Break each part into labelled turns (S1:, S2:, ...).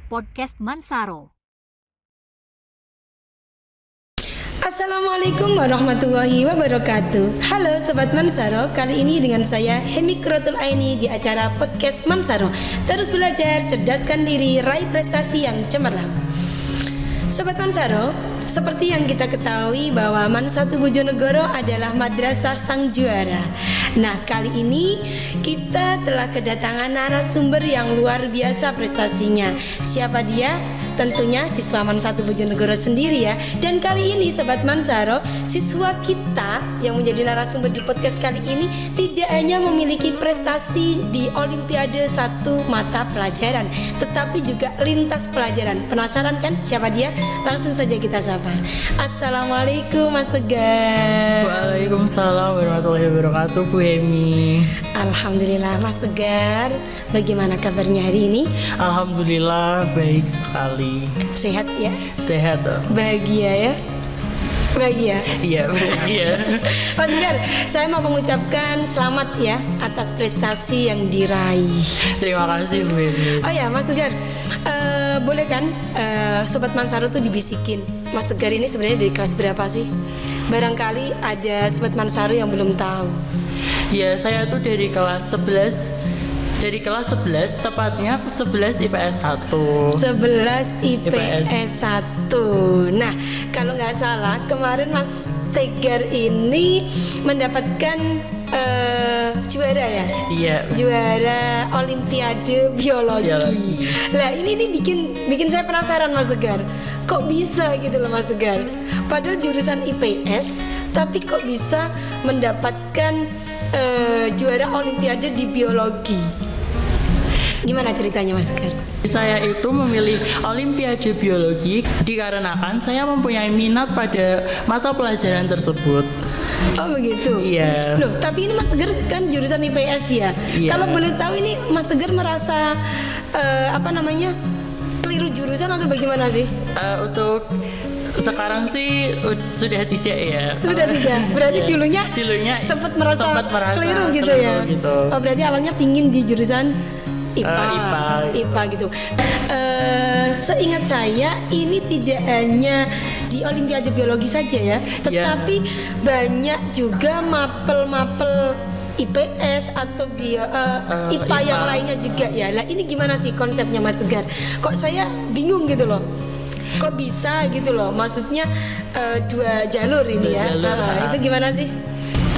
S1: Podcast Mansaro.
S2: Assalamualaikum warahmatullahi wabarakatuh. Halo Sobat Mansaro, kali ini dengan saya Hemi Qurratul Aini di acara Podcast Mansaro. Terus belajar, cerdaskan diri, raih prestasi yang cemerlang. Sobat Mansaro, seperti yang kita ketahui bahwa MAN 1 Bojonegoro adalah Madrasah Sang Juara. Nah, kali ini kita telah kedatangan narasumber yang luar biasa prestasinya. Siapa dia? Tentunya siswa MAN 1 Bojonegoro sendiri ya. Dan kali ini Sobat Mansaro, siswa kita yang menjadi narasumber di podcast kali ini tidak hanya memiliki prestasi di Olimpiade satu mata pelajaran, tetapi juga lintas pelajaran. Penasaran kan siapa dia? Langsung saja kita sapa. Assalamualaikum Mas Tegar.
S3: Waalaikumsalam warahmatullahi wabarakatuh, Bu Hemi.
S2: Alhamdulillah Mas Tegar, bagaimana kabarnya hari ini?
S3: Alhamdulillah baik sekali.
S2: Sehat ya?
S3: Sehat dong.
S2: Bahagia ya? Bahagia?
S3: Iya, bahagia.
S2: Mas Tegar, saya mau mengucapkan selamat ya atas prestasi yang diraih.
S3: Terima kasih Bu Hemi.
S2: Oh ya Mas Tegar, boleh kan Sobat Mansaro tuh dibisikin, Mas Tegar ini sebenarnya dari kelas berapa sih? Barangkali ada Sobat Mansaro yang belum tahu.
S3: Ya, saya tuh dari kelas 11. Dari kelas 11, tepatnya 11 IPS 1.
S2: 11 IPS 1. Nah, kalau nggak salah kemarin Mas Tegar ini mendapatkan juara ya?
S3: Iya.
S2: Juara Olimpiade Biologi. Lah ini bikin saya penasaran Mas Tegar. Kok bisa gitu loh Mas Tegar? Padahal jurusan IPS, tapi kok bisa mendapatkan juara Olimpiade di Biologi? Gimana ceritanya Mas Tegar?
S3: Saya itu memilih Olimpiade Biologi dikarenakan saya mempunyai minat pada mata pelajaran tersebut.
S2: Oh begitu?
S3: Iya.
S2: Loh, tapi ini Mas Tegar kan jurusan IPS ya?
S3: Iya.
S2: Kalau boleh tahu ini Mas Tegar merasa keliru jurusan atau bagaimana sih?
S3: Untuk sekarang sih sudah tidak ya.
S2: Sudah tidak. Berarti
S3: Iya.
S2: dulunya sempat merasa keliru gitu
S3: keliru
S2: ya.
S3: Gitu.
S2: Oh berarti awalnya pingin di jurusan IPA gitu. Seingat saya ini tidak hanya di Olimpiade Biologi saja ya, tetapi banyak juga mapel-mapel IPS atau IPA yang lainnya juga ya. Lah ini gimana sih konsepnya Mas Tegar? Kok saya bingung gitu loh. Kok bisa gitu loh? Maksudnya dua jalur ini ya. Itu gimana sih?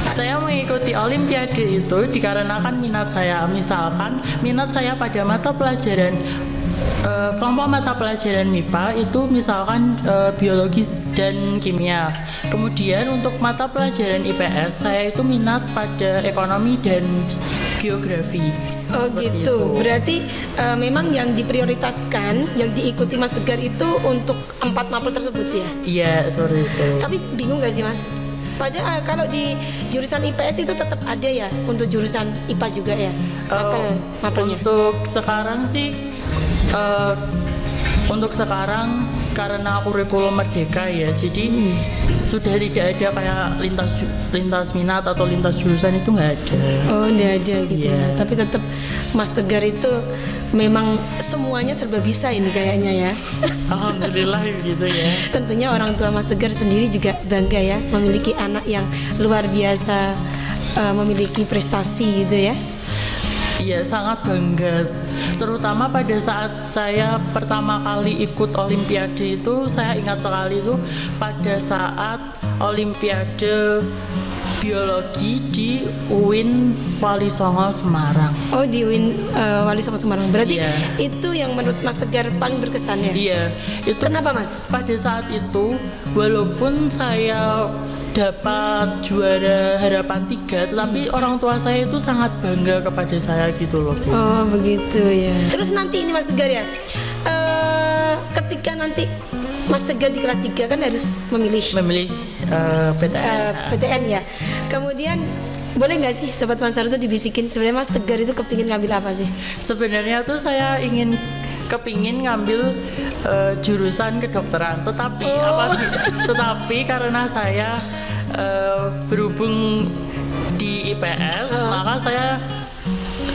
S3: Saya mengikuti Olimpiade itu dikarenakan minat saya. Misalkan minat saya pada mata pelajaran kelompok mata pelajaran MIPA itu misalkan biologi dan kimia. Kemudian untuk mata pelajaran IPS saya itu minat pada ekonomi dan geografi.
S2: Oh gitu. Itu. Berarti memang yang diprioritaskan, yang diikuti Mas Tegar itu untuk 4 mapel tersebut ya?
S3: Iya, seperti itu.
S2: Tapi bingung gak sih Mas? Padahal kalau di jurusan IPS itu tetap ada ya untuk jurusan IPA juga ya mapelnya.
S3: Untuk sekarang sih untuk sekarang karena kurikulum merdeka ya, jadi sudah tidak ada kayak lintas minat atau lintas jurusan itu nggak ada.
S2: Oh nggak ada gitu ya. Tapi tetap Mas Tegar itu memang semuanya serba bisa ini kayaknya ya.
S3: Alhamdulillah gitu ya.
S2: Tentunya orang tua Mas Tegar sendiri juga bangga ya memiliki anak yang luar biasa, memiliki prestasi gitu ya.
S3: Iya, sangat bangga. Terutama pada saat saya pertama kali ikut Olimpiade itu, saya ingat sekali itu pada saat Olimpiade Biologi di UIN Wali Songo Semarang.
S2: Oh di UIN Wali Songo Semarang. Berarti
S3: itu
S2: yang menurut Mas Tegar paling berkesan ya?
S3: Iya. Itu
S2: kenapa Mas?
S3: Pada saat itu walaupun saya dapat juara harapan 3, tetapi orang tua saya itu sangat bangga kepada saya gitu loh.
S2: Oh begitu ya. Terus nanti ini Mas Tegar ya, ketika nanti Mas Tegar di kelas 3 kan harus memilih PTN ya. Kemudian boleh nggak sih Sobat Mansaro tuh dibisikin sebenarnya Mas Tegar itu kepingin ngambil apa sih?
S3: Sebenarnya tuh saya kepingin ngambil jurusan kedokteran, tetapi karena saya berhubung di IPS, maka saya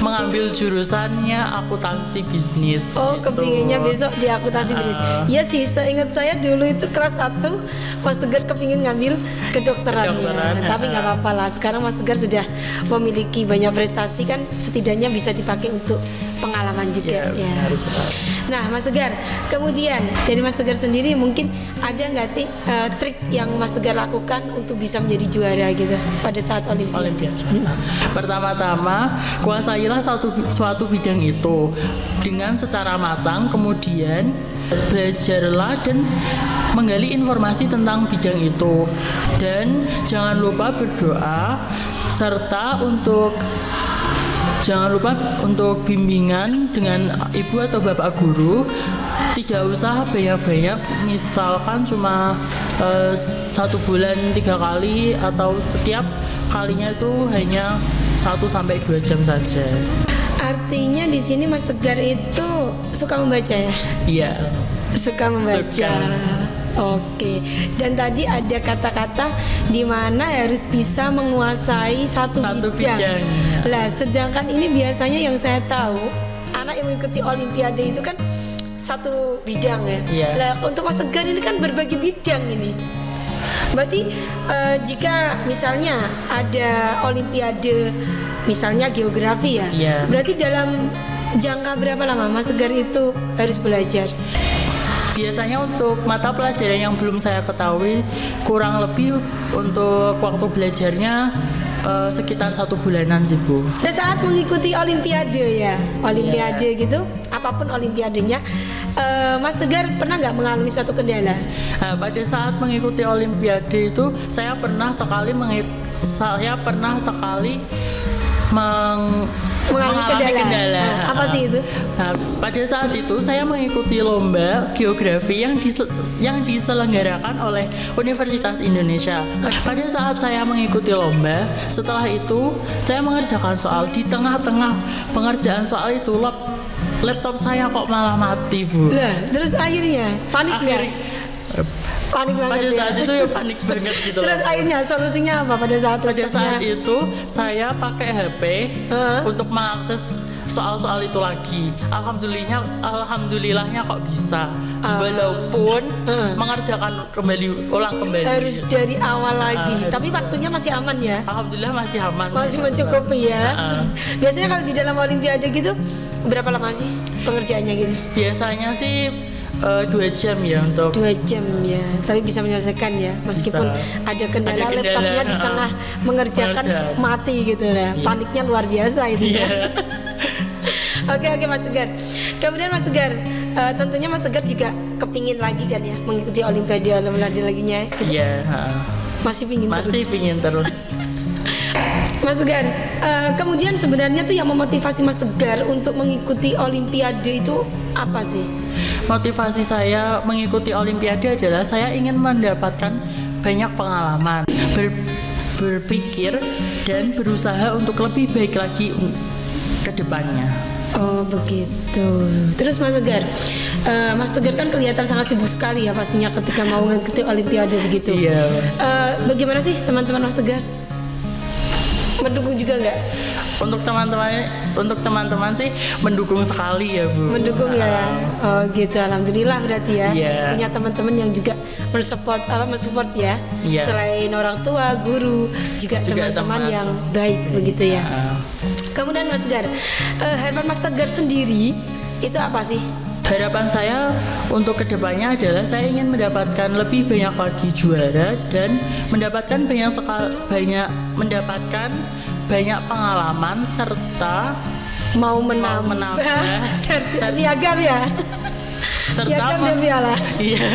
S3: mengambil jurusannya akuntansi bisnis.
S2: Oh,
S3: gitu.
S2: kepinginnya besok di akuntansi bisnis. Iya sih, seingat saya dulu itu kelas 1 Mas Tegar kepingin ngambil kedokterannya.
S3: Kedokteran.
S2: Tapi nggak apa-apa lah. Sekarang Mas Tegar sudah memiliki banyak prestasi kan, setidaknya bisa dipakai untuk pengalaman juga.
S3: Ya, harus.
S2: Nah, Mas Tegar, kemudian dari Mas Tegar sendiri mungkin ada nggak trik yang Mas Tegar lakukan untuk bisa menjadi juara gitu pada saat Olimpiade?
S3: Pertama-tama kuasailah suatu bidang itu dengan secara matang, kemudian belajarlah dan menggali informasi tentang bidang itu, dan jangan lupa berdoa serta jangan lupa untuk bimbingan dengan ibu atau bapak guru. Tidak usah banyak-banyak, misalkan cuma 1 bulan 3 kali atau setiap kalinya itu hanya 1-2 jam saja.
S2: Artinya di sini Mas Tegar itu suka membaca ya?
S3: Iya.
S2: Suka membaca.
S3: Suka.
S2: Oke. Dan tadi ada kata-kata di mana harus bisa menguasai satu bidang. Lah, sedangkan ini biasanya yang saya tahu anak yang mengikuti Olimpiade itu kan satu bidang ya.
S3: Yeah.
S2: Lah, untuk Mas Tegar ini kan berbagai bidang ini. Berarti jika misalnya ada Olimpiade, misalnya geografi ya, berarti dalam jangka berapa lama Mas Tegar itu harus belajar?
S3: Biasanya untuk mata pelajaran yang belum saya ketahui, kurang lebih untuk waktu belajarnya sekitar 1 bulanan sih, Bu.
S2: Pada saat mengikuti Olimpiade ya, Olimpiade gitu, apapun Olimpiadenya, Mas Tegar pernah nggak mengalami suatu kendala?
S3: Nah, pada saat mengikuti Olimpiade itu saya pernah sekali mengalami kendala.
S2: Apa sih itu?
S3: Nah, pada saat itu saya mengikuti lomba geografi yang diselenggarakan oleh Universitas Indonesia. Pada saat saya mengikuti lomba, setelah itu saya mengerjakan soal. Di tengah-tengah pengerjaan soal itu laptop saya kok malah mati, Bu.
S2: Lah, terus akhirnya panik nggak? Panik banget.
S3: Pada saat itu ya panik banget gitu.
S2: Terus akhirnya solusinya apa pada saat
S3: itu saya pakai HP untuk mengakses soal-soal itu lagi. Alhamdulillahnya kok bisa. Walaupun mengerjakan ulang kembali.
S2: Harus dari awal lagi. Tapi waktunya masih aman ya?
S3: Alhamdulillah masih aman.
S2: Masih mencukupi ya. Biasanya kalau di dalam Olimpiade gitu berapa lama sih pengerjaannya gitu?
S3: Biasanya sih 2 jam ya untuk
S2: 2 jam ya, tapi bisa menyelesaikan ya meskipun ada kendala laptopnya di tengah mengerjakan mati gitu lah. Paniknya luar biasa itu. Oke, Mas Tegar. Kemudian Mas Tegar, tentunya Mas Tegar juga kepingin lagi kan ya mengikuti Olimpiade laginya gitu.
S3: Iya.
S2: Masih pingin
S3: terus.
S2: Mas Tegar, kemudian sebenarnya tuh yang memotivasi Mas Tegar untuk mengikuti Olimpiade itu apa sih?
S3: Motivasi saya mengikuti Olimpiade adalah saya ingin mendapatkan banyak pengalaman, berpikir dan berusaha untuk lebih baik lagi ke depannya.
S2: Oh begitu. Terus Mas Tegar kan kelihatan sangat sibuk sekali ya pastinya ketika mau mengikuti Olimpiade begitu.
S3: Iya.
S2: Bagaimana sih teman-teman Mas Tegar? Mendukung juga nggak? Untuk teman-teman sih mendukung sekali ya, Bu. Mendukung ya. Oh gitu, alhamdulillah berarti ya. Punya teman-teman yang juga mensupport ya. Selain orang tua, guru, juga teman-teman yang baik begitu ya. Kemudian Mas Tegar, harapan Mas Tegar sendiri itu apa sih?
S3: Harapan saya untuk kedepannya adalah saya ingin mendapatkan lebih banyak lagi juara dan mendapatkan banyak pengalaman serta
S2: mau menambah piagam ya. Piagam dan piala. Iya.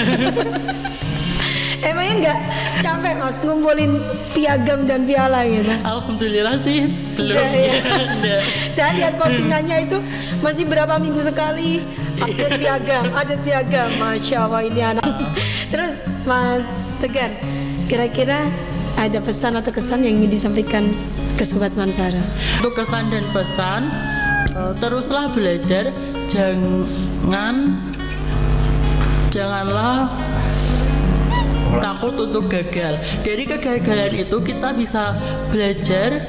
S2: Emangnya nggak capek Mas ngumpulin piagam dan piala gitu?
S3: Alhamdulillah sih belum.
S2: Saya lihat postingannya itu masih berapa minggu sekali update piagam. Masya Allah ini anak. Terus Mas Tegar, kira-kira ada pesan atau kesan yang ingin disampaikan ke Sobat Mansaro?
S3: Untuk kesan dan pesan, teruslah belajar, janganlah takut untuk gagal. Dari kegagalan itu kita bisa belajar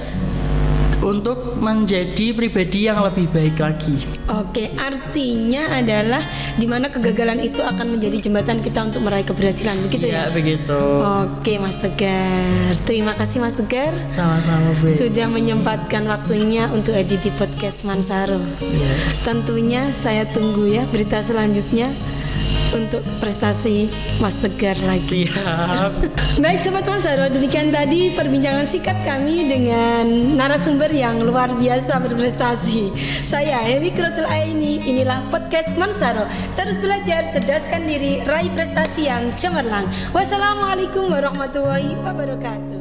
S3: untuk menjadi pribadi yang lebih baik lagi.
S2: Oke, artinya adalah di mana kegagalan itu akan menjadi jembatan kita untuk meraih keberhasilan, begitu ya?
S3: Ya, begitu.
S2: Oke, Mas Tegar. Terima kasih Mas Tegar.
S3: Sama-sama, Bu.
S2: Sudah menyempatkan waktunya untuk hadir di podcast Mansaro.
S3: Yes.
S2: Tentunya saya tunggu ya berita selanjutnya untuk prestasi Mas Tegar lagi.
S3: Siap.
S2: Baik Sobat Mansaro, demikian tadi perbincangan singkat kami dengan narasumber yang luar biasa berprestasi. Saya Hemikrotul Aini, inilah podcast Mansaro. Terus belajar, cerdaskan diri, raih prestasi yang cemerlang. Wassalamualaikum warahmatullahi wabarakatuh.